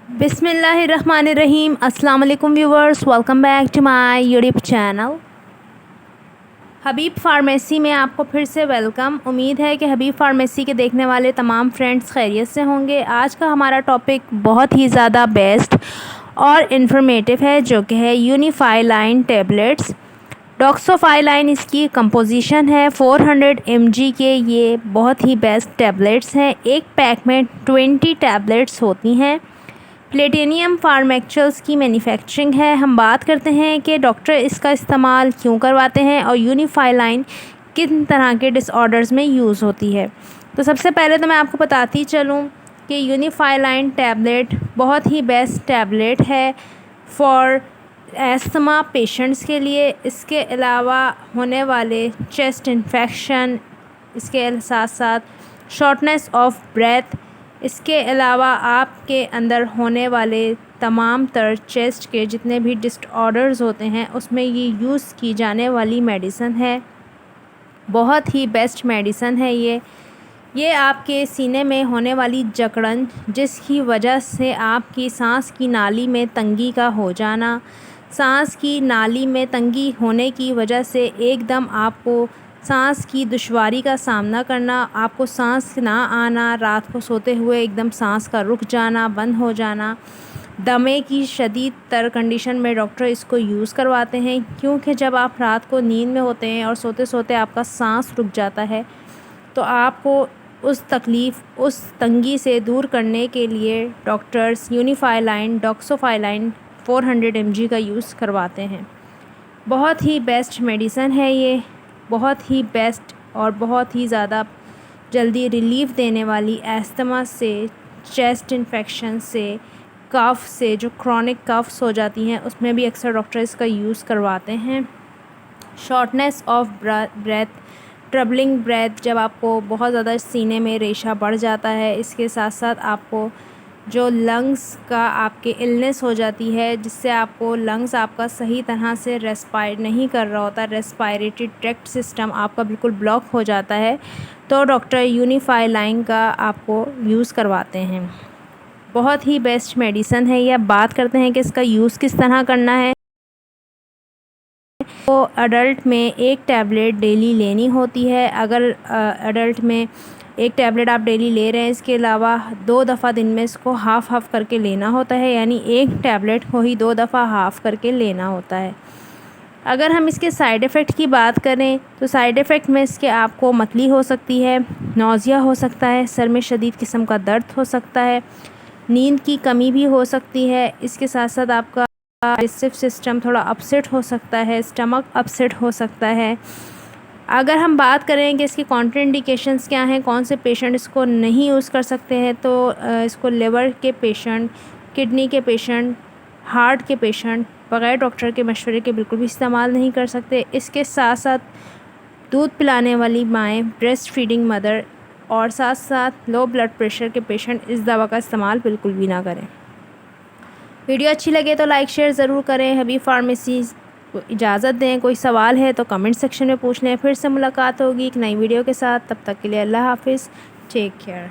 बिस्मिल्लाहिर्रहमानिर्रहीम। अस्सलाम वालेकुम viewers, welcome back to my YouTube channel Habib pharmacy में आपको फिर से वेलकम। उम्मीद है कि हबीब फार्मेसी के देखने वाले तमाम फ्रेंड्स खैरियत से होंगे। आज का हमारा टॉपिक बहुत ही ज़्यादा बेस्ट और इन्फॉर्मेटिव है, जो कि है यूनिफाइलाइन टैबलेट्स। डॉक्सोफाइलाइन इसकी कंपोजिशन है। 400 mg के ये बहुत ही बेस्ट टैबलेट्स हैं। एक पैक में 20 टैबलेट्स होती हैं। प्लेटिनियम फार्मेक्चुअल्स की मैन्युफैक्चरिंग है। हम बात करते हैं कि डॉक्टर इसका इस्तेमाल क्यों करवाते हैं और यूनिफाइलाइन किन तरह के डिसऑर्डर्स में यूज़ होती है। तो सबसे पहले तो मैं आपको बताती चलूँ कि यूनिफाइलाइन टैबलेट बहुत ही बेस्ट टैबलेट है फॉर एस्थमा पेशेंट्स के लिए। इसके अलावा होने वाले चेस्ट इन्फेक्शन, इसके साथ साथ शॉर्टनेस ऑफ ब्रेथ, इसके अलावा आपके अंदर होने वाले तमाम तर चेस्ट के जितने भी डिसऑर्डर्स होते हैं उसमें ये यूज़ की जाने वाली मेडिसन है। बहुत ही बेस्ट मेडिसन है ये आपके सीने में होने वाली जकड़न, जिसकी वजह से आपकी सांस की नाली में तंगी का हो जाना, सांस की नाली में तंगी होने की वजह से एकदम आपको सांस की दुश्वारी का सामना करना, आपको सांस ना आना, रात को सोते हुए एकदम सांस का रुक जाना, बंद हो जाना, दमे की शदीद तर कंडीशन में डॉक्टर इसको यूज़ करवाते हैं। क्योंकि जब आप रात को नींद में होते हैं और सोते सोते आपका सांस रुक जाता है, तो आपको उस तकलीफ़, उस तंगी से दूर करने के लिए डॉक्टर्स यूनिफाइलाइन डॉक्सोफाइलाइन 400 mg का यूज़ करवाते हैं। बहुत ही बेस्ट मेडिसन है ये, बहुत ही बेस्ट और बहुत ही ज़्यादा जल्दी रिलीफ़ देने वाली एस्थमा से, चेस्ट इन्फेक्शन से, कफ़ से, जो क्रॉनिक कफ़्स हो जाती हैं उसमें भी अक्सर डॉक्टर इसका यूज़ करवाते हैं। Shortness of breath, troubling breath, जब आपको बहुत ज़्यादा सीने में रेशा बढ़ जाता है, इसके साथ साथ आपको जो लंग्स का आपके इलनेस हो जाती है, जिससे आपको लंग्स आपका सही तरह से रेस्पायर नहीं कर रहा होता, रेस्पायरेटरी ट्रैक्ट सिस्टम आपका बिल्कुल ब्लॉक हो जाता है, तो डॉक्टर यूनिफाइलाइन का आपको यूज़ करवाते हैं। बहुत ही बेस्ट मेडिसन है ये। अब बात करते हैं कि इसका यूज़ किस तरह करना है। तो अडल्ट में एक टैबलेट डेली लेनी होती है। अगर अडल्ट में एक टैबलेट आप डेली ले रहे हैं, इसके अलावा 2 दफ़ा दिन में इसको हाफ़ करके लेना होता है, यानी एक टैबलेट को ही 2 दफ़ा हाफ़ करके लेना होता है। अगर हम इसके साइड इफ़ेक्ट की बात करें तो साइड इफ़ेक्ट में इसके आपको मतली हो सकती है, नौज़िया हो सकता है, सर में शदीद किस्म का दर्द हो सकता है, नींद की कमी भी हो सकती है। इसके साथ साथ आपका डाइजेस्टिव सिस्टम थोड़ा अपसेट हो सकता है, स्टमक अपसेट हो सकता है। अगर हम बात करें कि इसकी कॉन्ट्राइंडिकेशंस क्या हैं, कौन से पेशेंट इसको नहीं यूज़ कर सकते हैं, तो इसको लिवर के पेशेंट, किडनी के पेशेंट, हार्ट के पेशेंट बग़ैर डॉक्टर के मशवरे के बिल्कुल भी इस्तेमाल नहीं कर सकते। इसके साथ साथ दूध पिलाने वाली माएँ, ब्रेस्ट फीडिंग मदर और साथ साथ लो ब्लड प्रेशर के पेशेंट इस दवा का इस्तेमाल बिल्कुल भी ना करें। वीडियो अच्छी लगे तो लाइक शेयर ज़रूर करें। हबीब फार्मेसी को इजाज़त दें। कोई सवाल है तो कमेंट सेक्शन में पूछ लें। फिर से मुलाकात होगी एक नई वीडियो के साथ। तब तक के लिए अल्लाह हाफ़िज़, टेक केयर।